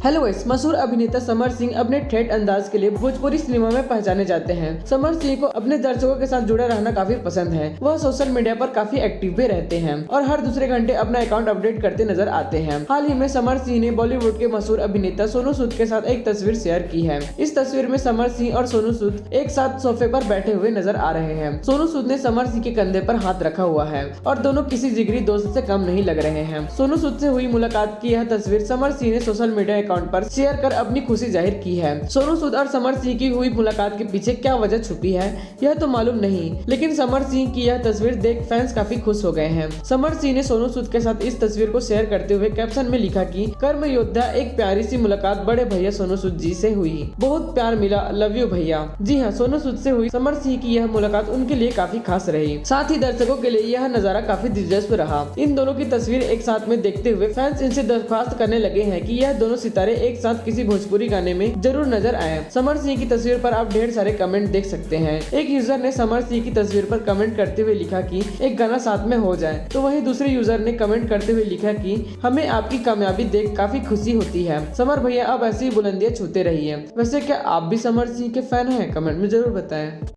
Hello guys, मशहूर अभिनेता समर सिंह अपने ठेठ अंदाज के लिए भोजपुरी सिनेमा में पहचाने जाते हैं। समर सिंह को अपने दर्शकों के साथ जुड़ा रहना काफी पसंद है। वह सोशल मीडिया पर काफी एक्टिव भी रहते हैं और हर दूसरे घंटे अपना अकाउंट अपडेट करते नजर आते हैं। हाल ही में समर सिंह ने बॉलीवुड के मशहूर अभिनेता सोनू सूद के साथ एक तस्वीर शेयर की है। इस तस्वीर में समर सिंह और सोनू सूद एक साथ सोफे पर बैठे हुए नजर आ रहे हैं। सोनू सूद ने समर सिंह के कंधे पर हाथ रखा हुआ है और दोनों किसी जिगरी दोस्त से कम नहीं लग रहे हैं। सोनू सूद से हुई मुलाकात की यह तस्वीर समर सिंह ने सोशल मीडिया अकाउंट पर शेयर कर अपनी खुशी जाहिर की है। सोनू सूद और समर सिंह की हुई मुलाकात के पीछे क्या वजह छुपी है यह तो मालूम नहीं, लेकिन समर सिंह की यह तस्वीर देख फैंस काफी खुश हो गए हैं। समर सिंह ने सोनू सूद के साथ इस तस्वीर को शेयर करते हुए कैप्शन में लिखा कि कर्म योद्धा, एक प्यारी सी मुलाकात बड़े भैया सोनू सूद जी से हुई, बहुत प्यार मिला, लव यू भैया। जी हाँ, सोनू सूद से हुई समर सिंह की यह मुलाकात उनके लिए काफी खास रही। साथ ही दर्शकों के लिए यह नजारा काफी दिलचस्प रहा। इन दोनों की तस्वीर एक साथ में देखते हुए फैंस इनसे दरख्वास्त करने लगे हैं कि यह दोनों सितारे एक साथ किसी भोजपुरी गाने में जरूर नजर आए। समर सिंह की तस्वीर पर आप ढेर सारे कमेंट देख सकते हैं। एक यूजर ने समर सिंह की तस्वीर पर कमेंट करते हुए लिखा कि एक गाना साथ में हो जाए, तो वहीं दूसरे यूजर ने कमेंट करते हुए लिखा कि हमें आपकी कामयाबी देख काफी खुशी होती है। समर भैया आप ऐसी ही बुलंदियां छूते रहिए। वैसे क्या आप भी समर सिंह के फैन हैं? कमेंट में जरूर बताएं।